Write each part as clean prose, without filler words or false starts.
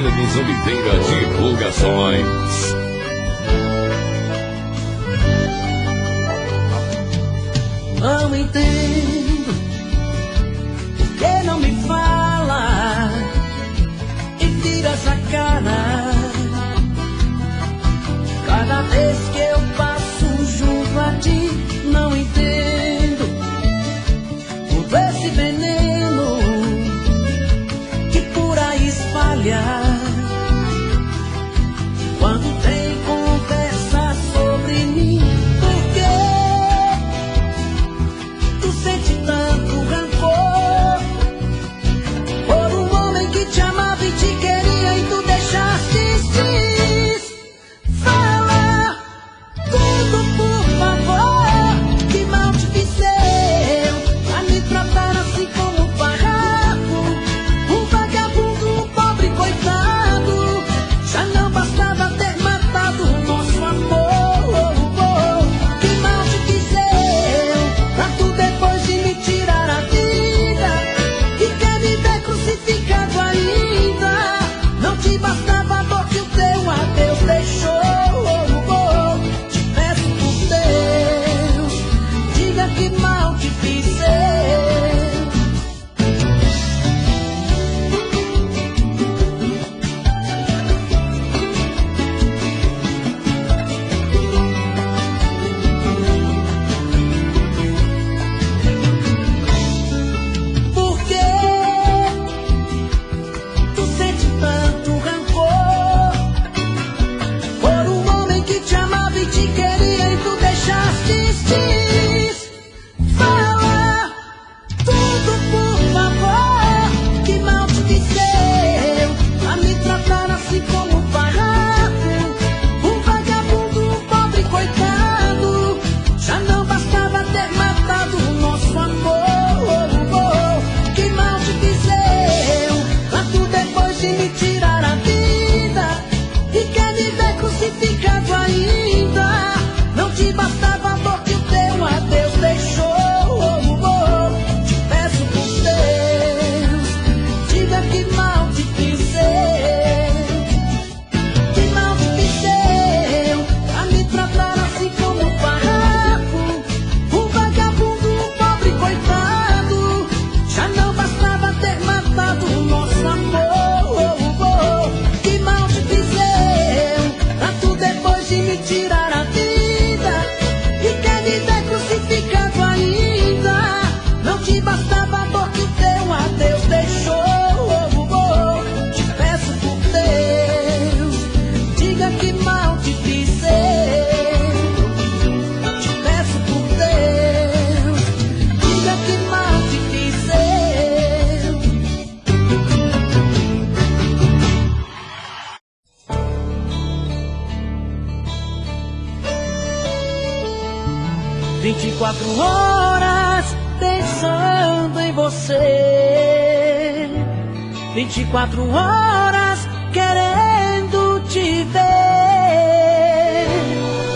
Hermes Oliveira Divulgações. Não entendo por que não me fala e vira essa cara. Cada vez que eu passo junto a ti, não entendo todo esse veneno que por aí espalha. Quando tem conversa sobre mim, por quê? Tu sente tanto rancor por um homem que te amava e te queria e tu deixaste ir. Fala tudo, por favor. Que mal te fiz eu a me tratar assim como um farrapo, um vagabundo, um pobre coitado. Já não bastava ter matado o nosso amor. Que mal te fiz eu pra tu depois de me tirar a vida e quer me ver crucificado ainda. Não te bastava a dor que o teu adeus deixou. Te peço por Deus, diga que mal te fiz eu. Por que tu sente tanto rancor por um homem que te amava e te queria e tu deixaste ir? Fala tudo, por favor. Que mal te fiz eu a me tratar assim como um farrapo, um vagabundo, um pobre coitado. Já não bastava ter matado o nosso amor. Que mal te fiz eu pra tu depois de me tirar a vida e quer me ver crucificado ainda. Não te bastava a dor que o teu adeus deixou. Te peço por Deus, diga que mal te fiz eu. Que mal te fiz eu pra me tratar assim como um farrapo, um vagabundo, um pobre coitado. Já não bastava ter matado o nosso amor. Que mal te fiz eu pra tu depois de me tirar a vida e quer me ver crucificado ainda. Não te bastava a dor que o teu adeus deixou. Te peço por Deus, diga que mal te fiz eu. Te peço por Deus, diga que mal te fiz eu. 24 horas pensando em você, 24 horas querendo te ver,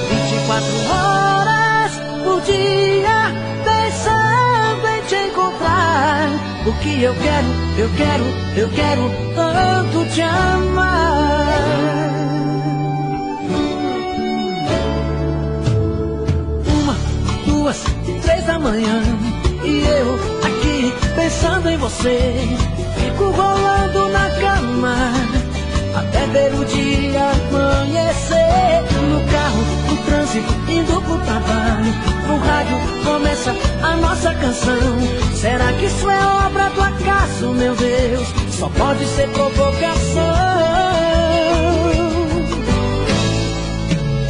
24 horas por dia pensando em te encontrar. Porque eu quero tanto te amar. 1, 2, 3 da manhã e eu aqui pensando em você. Fico rolando na cama até ver o dia amanhecer. No carro, no trânsito, indo pro trabalho, no rádio começa a nossa canção. Será que isso é obra do acaso, meu Deus? Só pode ser provocação.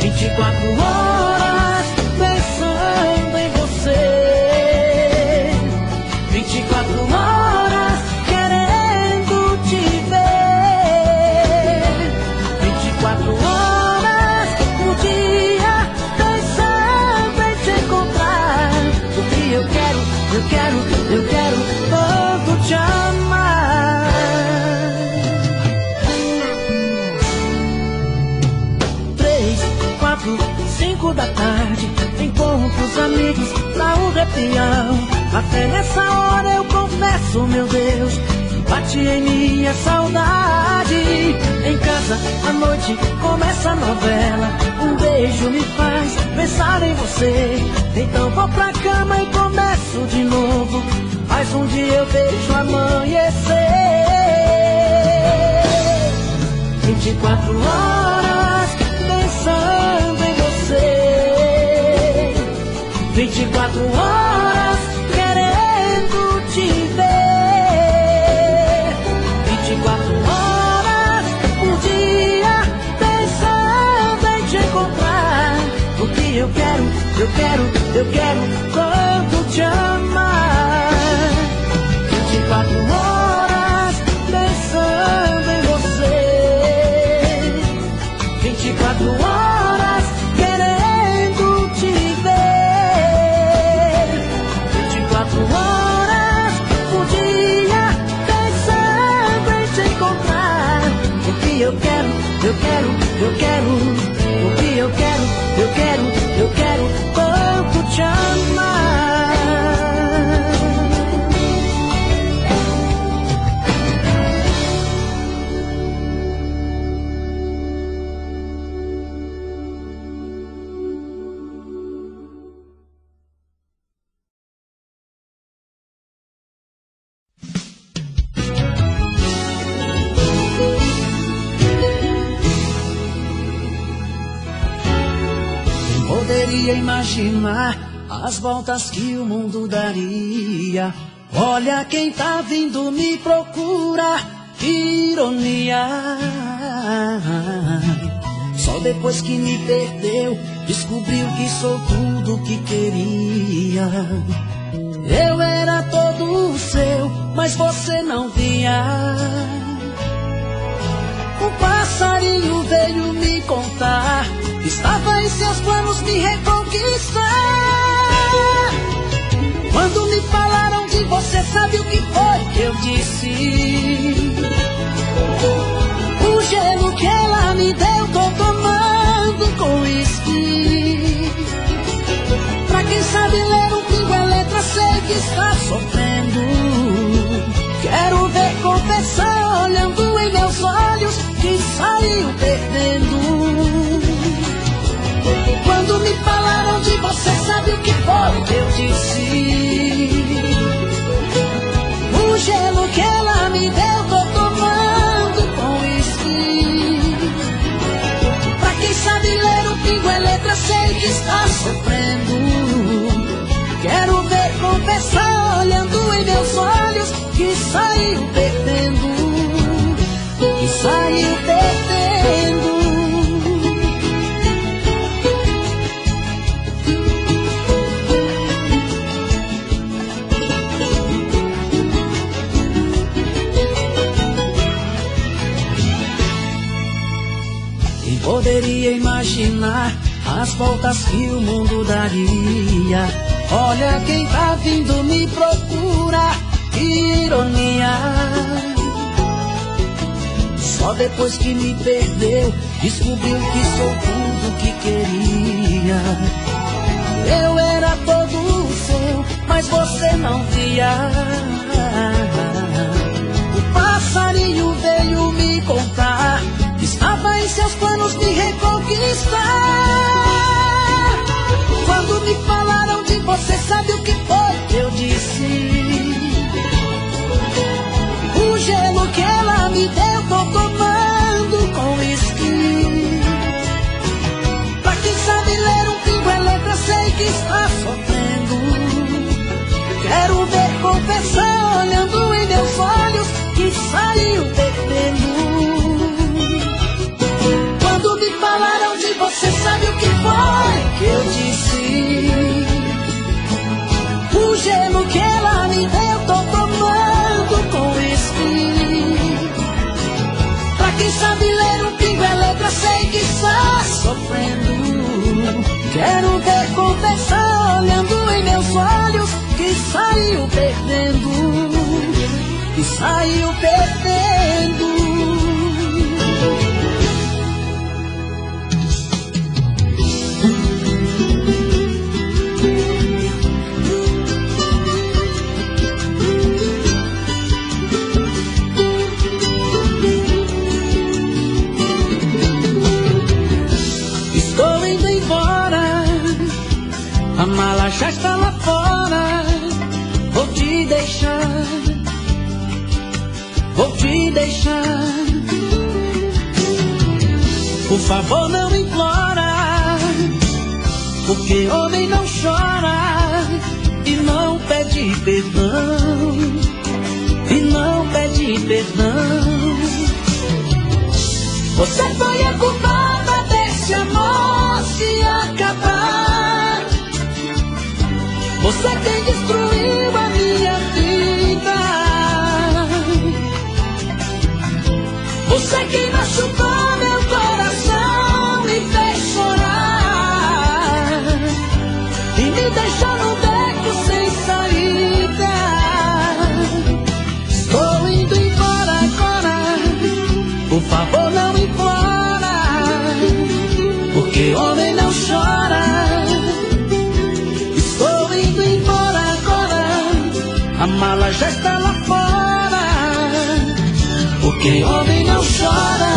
24 horas pensando em você, 24 horas querendo te ver, 24 horas por dia pensando em te encontrar. Porque eu quero tanto te amar. 3, 4, 5 da tarde, encontro os amigos pra um repião. Até nessa hora eu confesso, meu Deus, bate em minha saudade. Em casa, à noite, começa a novela. Um beijo me faz pensar em você. Então vou pra cama e começo de novo. Mais um dia eu vejo amanhecer. 24 horas pensando em você. 24 horas querendo te ver. 24 horas por dia pensando em te encontrar. Porque eu quero tanto te amar. 24 horas pensando em você. 24 horas querendo te ver. 24 horas por dia pensando em te encontrar. Porque eu quero porque eu quero tanto te amar. Poderia imaginar as voltas que o mundo daria. Olha quem tá vindo me procurar, que ironia. Só depois que me perdeu, descobriu que sou tudo que queria. Eu era todo seu, mas você não via. Um passarinho veio me contar que estava em seus planos me reconquistar. Quando me falaram de você, sabe o que foi que eu disse? O gelo que ela me deu, tô tomando com uísque. Pra quem sabe ler um pingo é letra, sei que está sofrendo. Quero ver confessar olhando em meus olhos que saiu perdendo. Quando me falaram de você, sabe o que foi que eu disse? O gelo que ela me deu, tô tomando com uísque. Pra quem sabe ler um pingo é letra, sei que está sofrendo. Quero ver confessar olhando em meus olhos que saiu perdendo. Que saiu perdendo. Quem poderia imaginar as voltas que o mundo daria? Olha quem tá vindo me procurar, que ironia. Só depois que me perdeu, descobriu que sou tudo que queria. Eu era todo seu, mas você não via. O passarinho veio me contar que estava em seus planos me reconquistar. Quando me falaram de você, sabe o que foi que eu disse? O gelo que ela me deu, tô tomando com uísque. Pra quem sabe ler um pingo é letra, sei que está sofrendo. Quero ver confessar olhando em meus olhos que saiu perdendo. Quando me falaram de você, sabe o que foi que eu disse? O gelo que ela me deu, tô tomando com uísque. Pra quem sabe ler um pingo é letra, sei que está sofrendo. Quero ver confessar olhando em meus olhos que saiu perdendo. Que saiu perdendo. A mala já está lá fora. Vou te deixar, vou te deixar. Por favor, não implora, porque homem não chora e não pede perdão, e não pede perdão. Você foi a culpada desse amor se acabar. Você quem destruiu a minha vida. Você quem machucou meu coração, me fez chorar e me deixou num beco sem saída. Estou indo embora agora. Por favor, não implora, porque homem não chora. Estou indo embora agora. A mala já está lá fora, porque homem não chora.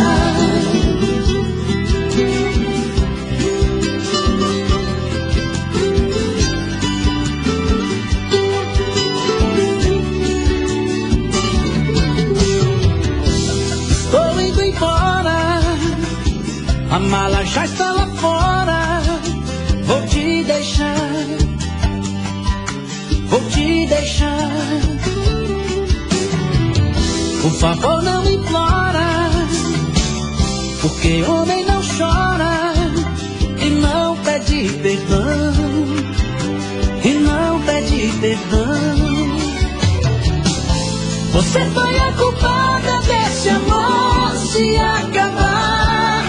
Estou indo embora. A mala já está lá fora. Vou te deixar, vou te deixar. Por favor, não implora, porque homem não chora e não pede perdão, e não pede perdão. Você foi a culpada desse amor se acabar.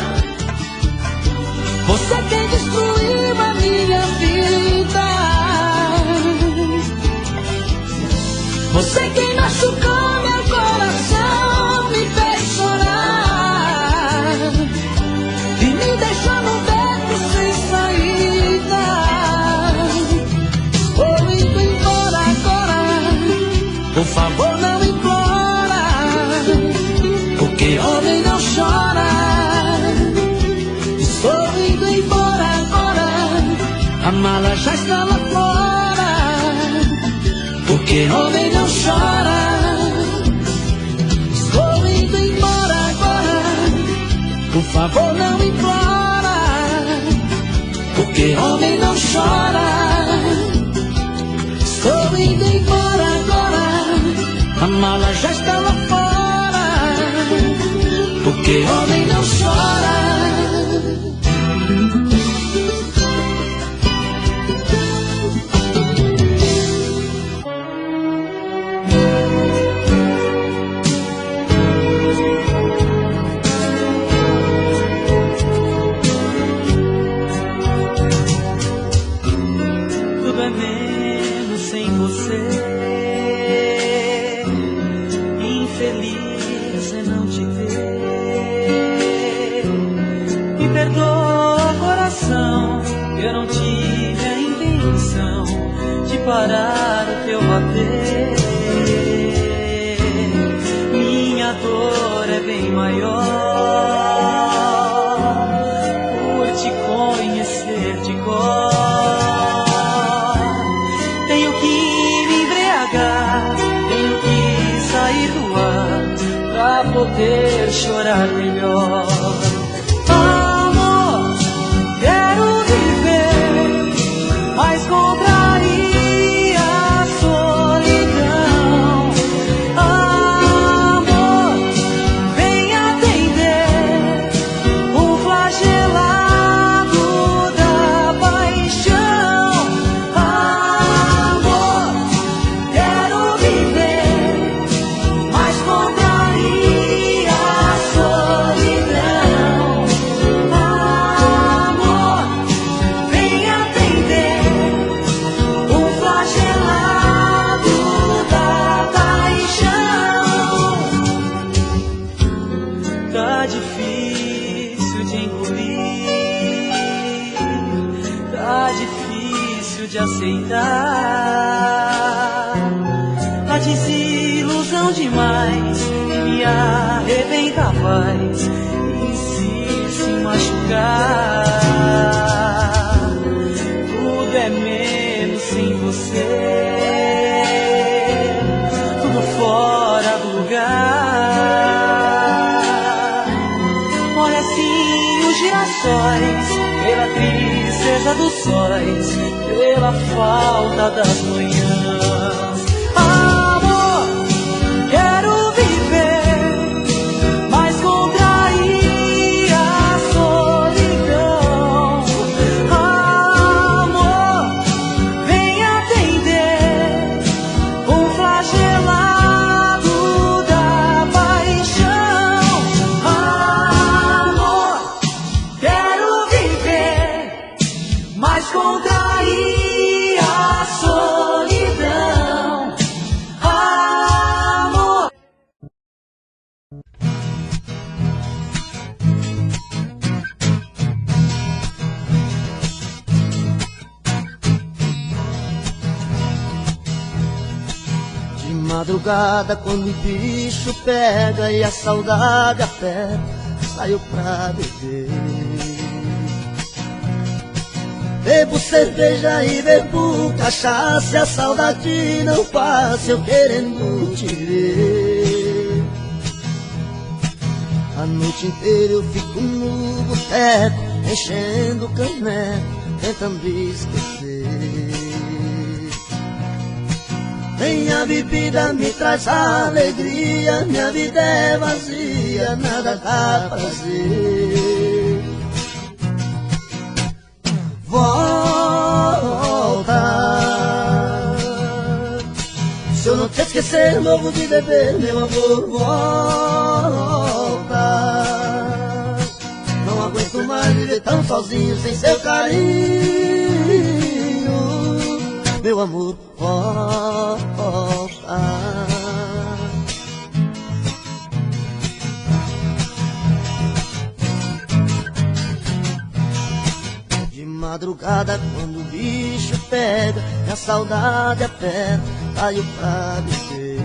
Você quem destruiu a minha vida. Você quem machucou meu coração, me fez chorar e me deixou num beco sem saída. Estou indo embora agora. Por favor, não implora, porque homem não chora. Estou indo embora agora. A mala já está lá fora, porque homem não chora. Estou indo embora agora. Por favor, não implora, porque homem não chora. Estou indo embora agora. A mala já está lá fora, porque homem não chora. Tudo é menos sem você. Infeliz é não te ver. Me perdoa, coração, eu não tive a intenção de parar o teu bater. Minha dor é bem maior por te conhecer de cor. Tenho que me embriagar, tenho que sair do ar pra poder chorar melhor. Amor, quero viver, mas compraria a solidão. Amor, vem atender o flagelado da paixão. Amor, quero viver, mas compraria a solidão. Amor, vem atender o flagelado da paixão. Tá difícil de engolir, tá difícil de aceitar. A desilusão demais me arrebenta, faz insiste em machucar. Tudo é meu. você, tudo fora do lugar. Olha assim os girassóis, pela tristeza dos sóis, pela falta das manhãs. Amor, quero viver, mas contrair a solidão. Amor, vem atender o flagelado da paixão. Amor, quero viver, mas contrair a solidão. Amor. De madrugada, quando o bicho pega e a saudade aperta, saio pra beber. Bebo cerveja e bebo cachaça, e a saudade não passa, eu querendo te ver. A noite inteira eu fico no boteco, enchendo o caneco, tentando esquecer. Nem a bebida me traz alegria, minha vida é vazia, nada dá prazer. Volta, se eu não te esquecer, morro de beber, meu amor. Volta, não aguento mais viver tão sozinho sem seu carinho, meu amor. Volta. De madrugada, quando o bicho pega e a saudade aperta, saio pra beber.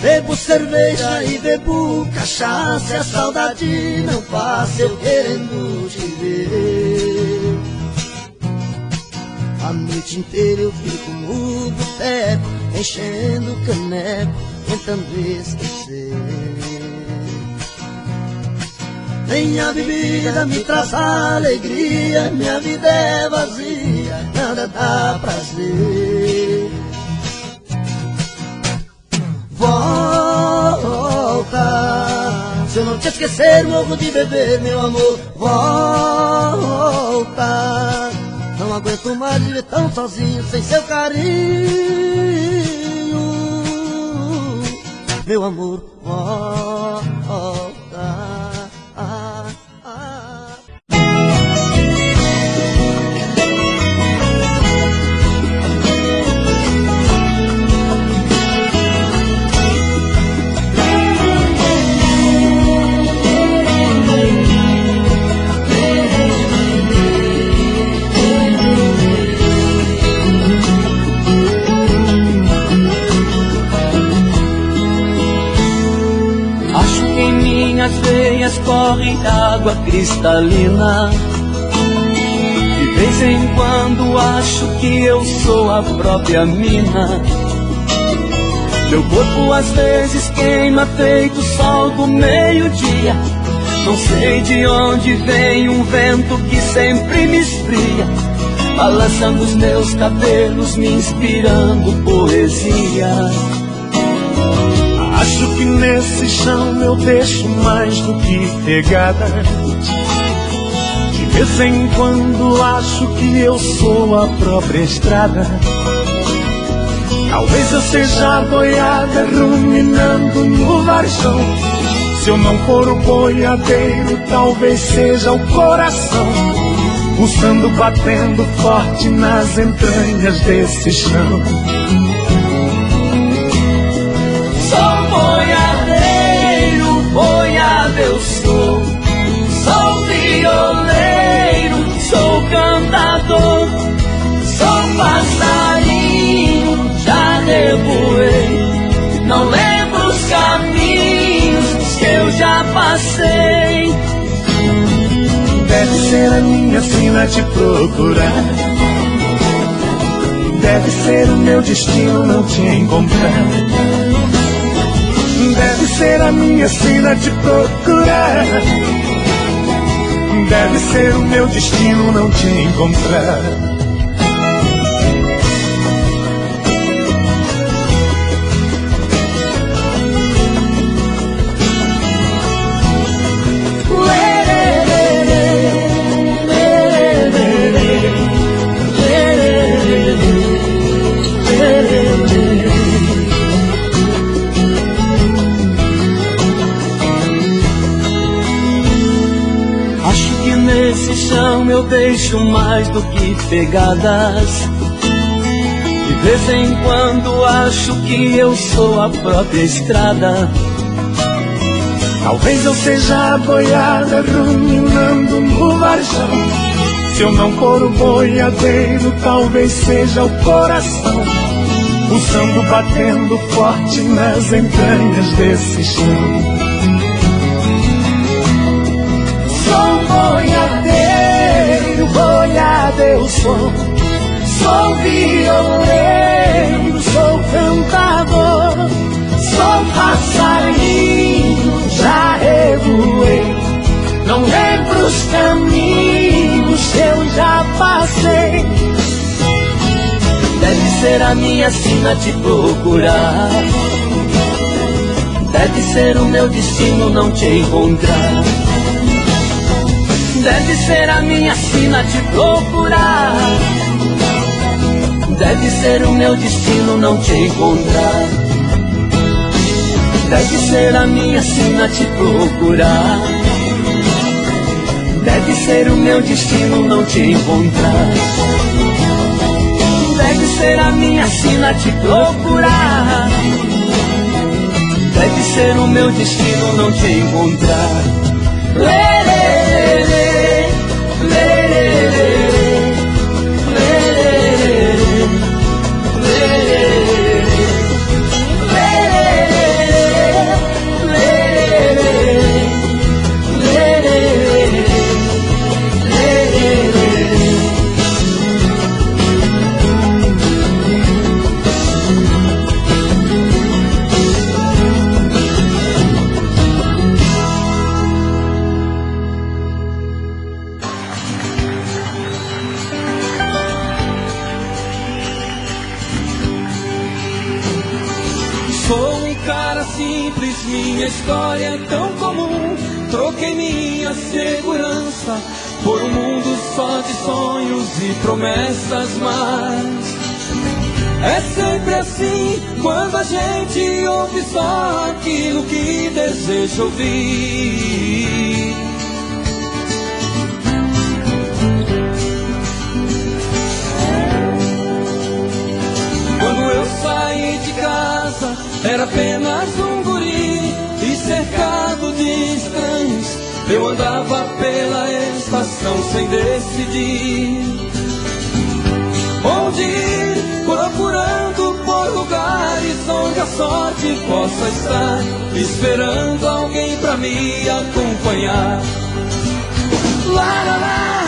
Bebo cerveja e bebo cachaça, e a saudade não passa, eu querendo te ver. A noite inteira eu fico no boteco, enchendo o caneco, tentando esquecer. Nem a bebida me traz alegria, minha vida é vazia, nada dá prazer. Volta, se eu não te esquecer, morro de beber, meu amor. Volta, não aguento mais viver tão sozinho sem seu carinho, meu amor. Volta. Minhas veias corre água cristalina. De vez em quando acho que eu sou a própria mina. Meu corpo às vezes queima feito sol do meio-dia. Não sei de onde vem um vento que sempre me esfria, balançando os meus cabelos, me inspirando poesia. Acho que nesse chão eu deixo mais do que pegada. De vez em quando acho que eu sou a própria estrada. Talvez eu seja a boiada ruminando no varjão. Se eu não for o boiadeiro, talvez seja o coração pulsando, batendo forte nas entranhas desse chão. Boiada eu sou violeiro, sou cantador, sou passarinho, já revoei. Não lembro os caminhos que eu já passei. Deve ser a minha sina te procurar. Deve ser o meu destino não te encontrar. Deve ser a minha sina te procurar. Deve ser o meu destino não te encontrar. Nesse chão eu deixo mais do que pegadas. De vez em quando acho que eu sou a própria estrada. Talvez eu seja a boiada ruminando no varjão. Se eu não for o boiadeiro, talvez seja o coração pulsando, batendo forte nas entranhas desse chão. Boiadeiro, boiadeiro sou. Sou violeiro, sou cantador. Sou passarinho, já revoei. Não lembro os caminhos que eu já passei. Deve ser a minha sina te procurar. Deve ser o meu destino não te encontrar. Deve ser a minha sina te procurar. Deve ser o meu destino não te encontrar. Deve ser a minha sina te procurar. Deve ser o meu destino não te encontrar. Deve ser a minha sina te procurar. Deve ser o meu destino não te encontrar. Lê, lê, lê, lê. Minha história é tão comum. Troquei minha segurança por um mundo só de sonhos e promessas, mas é sempre assim quando a gente ouve só aquilo que deseja ouvir. Quando eu saí de casa era apenas um guri e cercado de estranhos. Eu andava pela estação sem decidir onde ir, procurando por lugares onde a sorte possa estar, esperando alguém pra me acompanhar. Lá, lá, lá,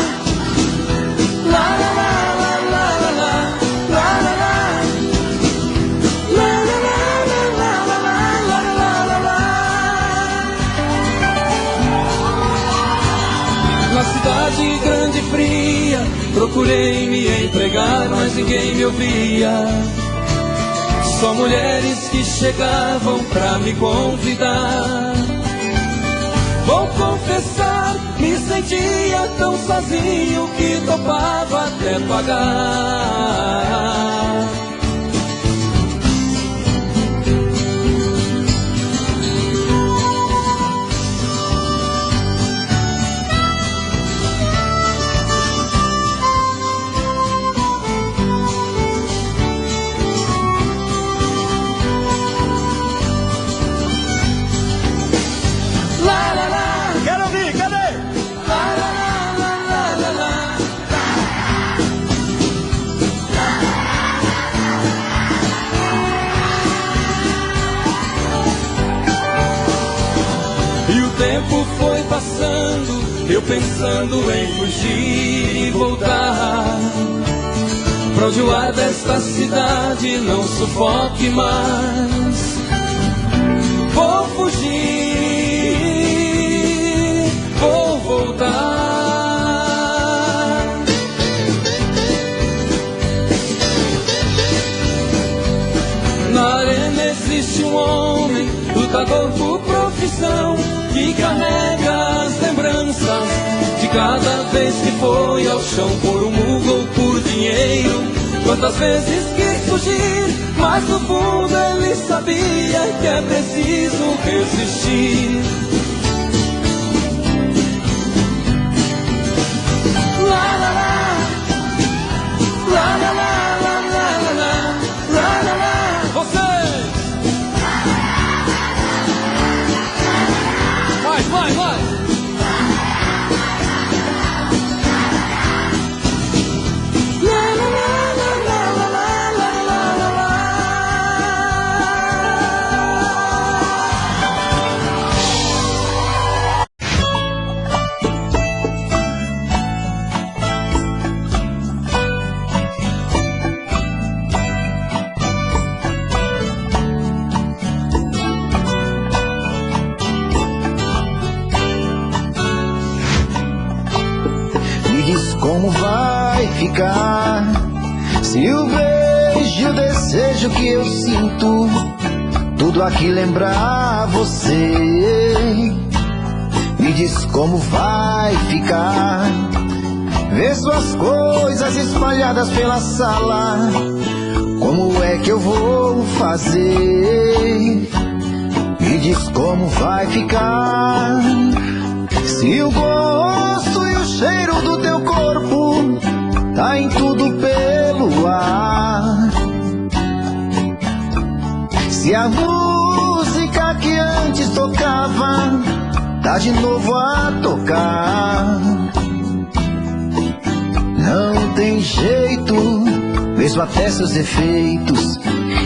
lá, lá, lá. Cidade grande e fria, procurei me entregar, mas ninguém me ouvia. Só mulheres que chegavam pra me convidar. Vou confessar, me sentia tão sozinho que topava até pagar. Eu pensando em fugir e voltar pra onde o ar desta cidade não sufoque mais. Vou fugir, vou voltar. Na arena existe um homem, lutador por profissão, que carrega as lembranças de cada vez que foi ao chão, por um mundo ou por dinheiro. Quantas vezes quis fugir, mas no fundo ele sabia que é preciso resistir. La la la, la la la, la la la, la la la. Vocês! Vai, vai, vai! Como vai ficar se o beijo, o desejo que eu sinto, tudo aqui lembrar você? Me diz como vai ficar ver suas coisas espalhadas pela sala. Como é que eu vou fazer? Me diz como vai ficar se o gosto e o cheiro do teu corpo tá em tudo pelo ar. Se a música que antes tocava tá de novo a tocar. Não tem jeito, mesmo até seus defeitos,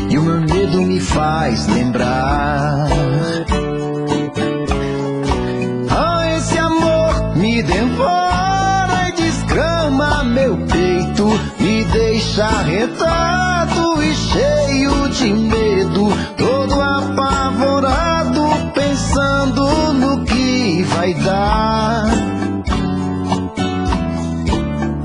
e o meu medo me faz lembrar. Me devora e desgrama meu peito, me deixa arretado e cheio de medo, todo apavorado, pensando no que vai dar.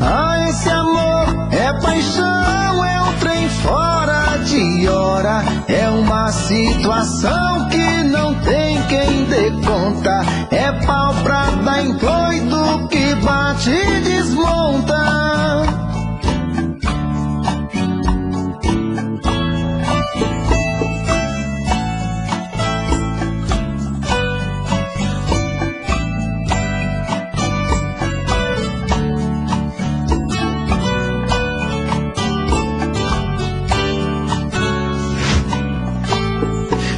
Ah, esse amor é paixão, é um trem fora de hora, é uma situação que não tem quem dê conta, é pau pra dar em doido que bate e desmonta.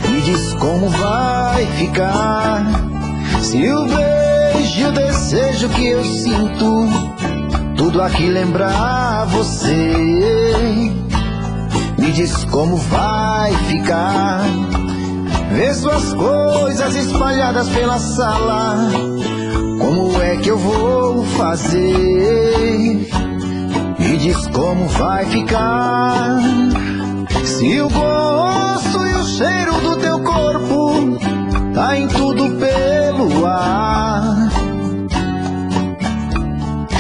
Me diz como vai ficar se o beijo, o desejo que eu sinto, tudo aqui lembrar você? Me diz como vai ficar ver suas coisas espalhadas pela sala. Como é que eu vou fazer? Me diz como vai ficar se o gosto e o cheiro do teu corpo tá em tudo pelo ar.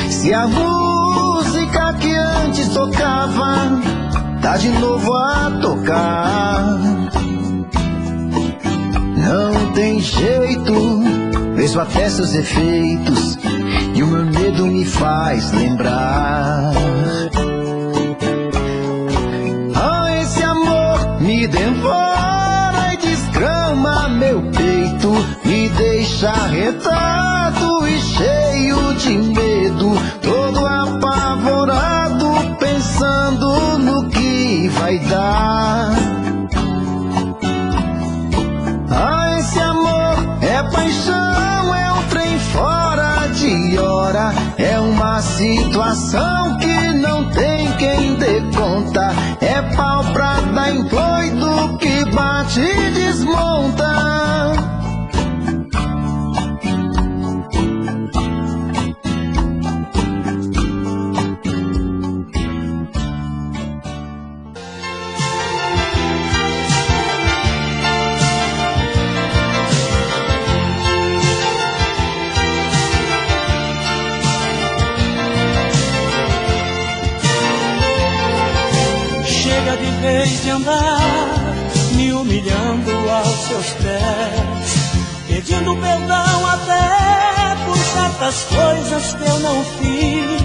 Se a música que antes tocava tá de novo a tocar. Não tem jeito, mesmo até seus efeitos, e o meu medo me faz lembrar. Ah, esse amor me devora e desgrama meu peito, me deixa arretado e cheio de medo, todo apavorado, pensando no que vai dar. Ah, esse amor é paixão, é um trem fora de hora, é uma situação que não tem quem dê conta, é pau pra dar em doido que bate e desmonta. vez de andar me humilhando aos seus pés, pedindo perdão até por certas coisas que eu não fiz.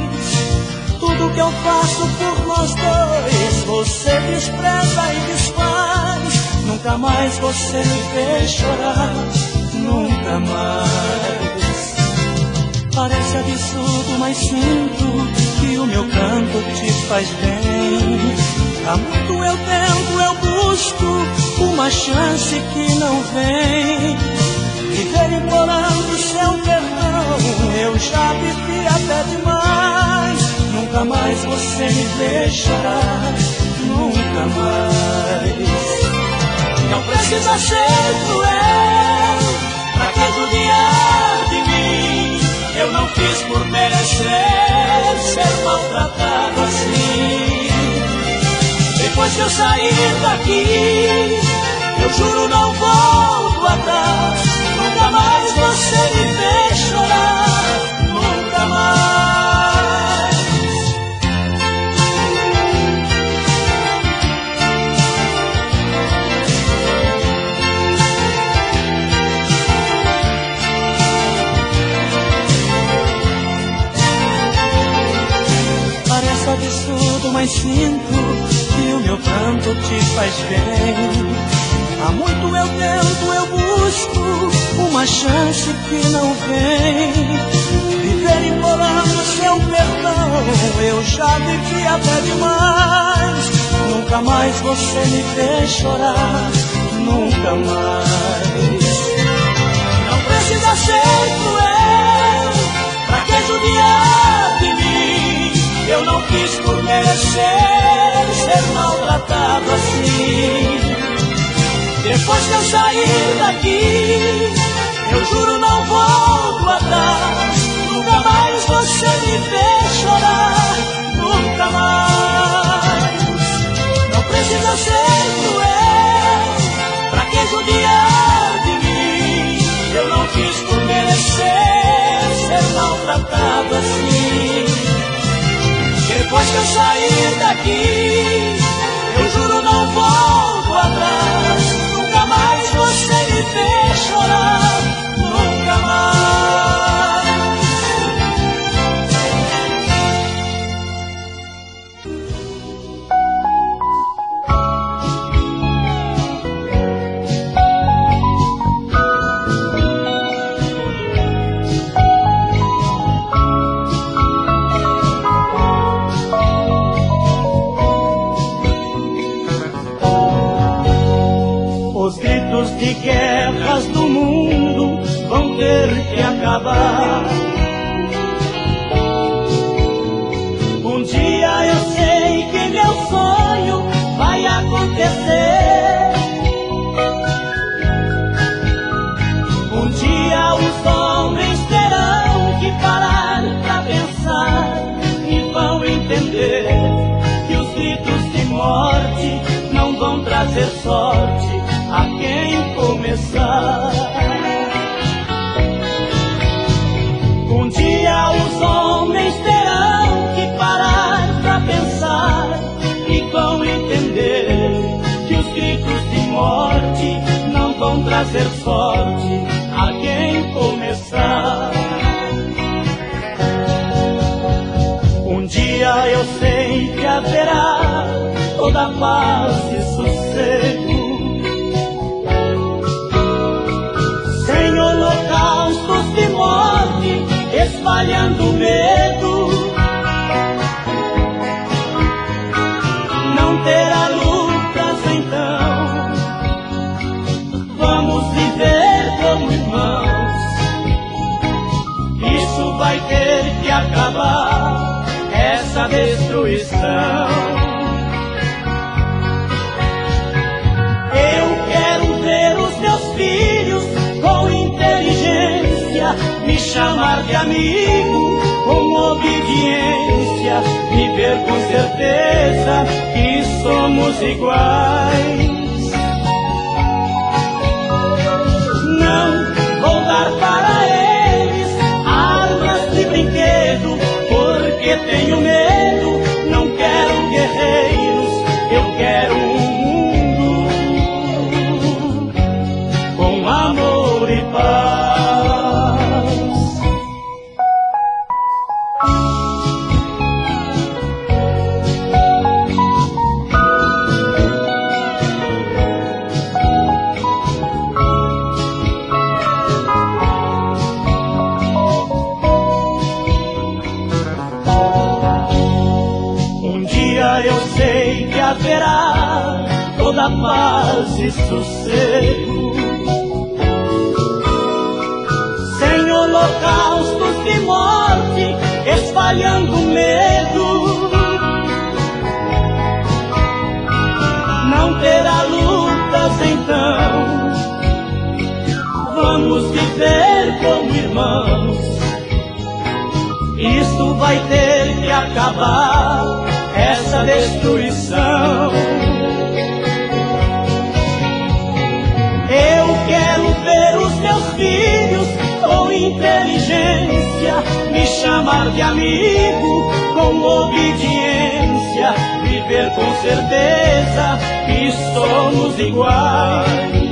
Tudo que eu faço por nós dois, você despreza e desfaz. Nunca mais você me fez chorar, nunca mais. Parece absurdo, mas sinto que o meu canto te faz bem. Há muito eu tento, eu busco uma chance que não vem. Viver implorando seu perdão, eu já vivi até demais. Nunca mais você me vê chorar, nunca mais. Não precisa ser cruel pra que judiar de mim. Eu não fiz por merecer ser maltratado assim. Depois que eu sair daqui, eu juro não volto atrás. Nunca mais você me fez chorar, nunca mais. Parece absurdo, mas sinto que o meu canto te faz bem. Há muito eu tento, eu busco uma chance que não vem. Viver implorando seu perdão, eu já vivi até demais. Nunca mais você me fez chorar, nunca mais. Não precisa ser cruel pra que judiar de mim. Eu não quis por merecer ser maltratado assim. Depois que eu sair daqui, eu juro não volto atrás. Nunca mais você me fez chorar, nunca mais. Não precisa ser cruel pra que judiar de mim. Eu não quis por merecer ser maltratado assim. Depois que eu sair daqui, eu juro não volto atrás. Nunca mais você me fez chorar, nunca mais. De guerras do mundo vão ter que acabar. Um dia eu sei que meu sonho vai acontecer. Um dia os homens terão que parar pra pensar e vão entender que os gritos de morte não vão trazer sorte a quem começar. Um dia os homens terão que parar pra pensar e vão entender que os gritos de morte não vão trazer sorte a quem começar. Um dia eu sei que haverá toda paz e sossego, sem holocaustos de morte espalhando medo. Não terá lutas então, vamos viver como irmãos. Isso vai ter que acabar, essa destruição. Eu quero ver os meus filhos com inteligência me chamar de amigo, com obediência, me ver com certeza que somos iguais. Não vou dar para eles armas de brinquedo, porque tenho medo. Não quero guerreiros, eu quero sei que haverá toda paz e sossego. Sem holocaustos de morte espalhando medo, não terá lutas então. Vamos viver como irmãos. Isto vai ter que acabar, essa destruição. Eu quero ver os meus filhos com inteligência me chamar de amigo, com obediência, viver com certeza que somos iguais.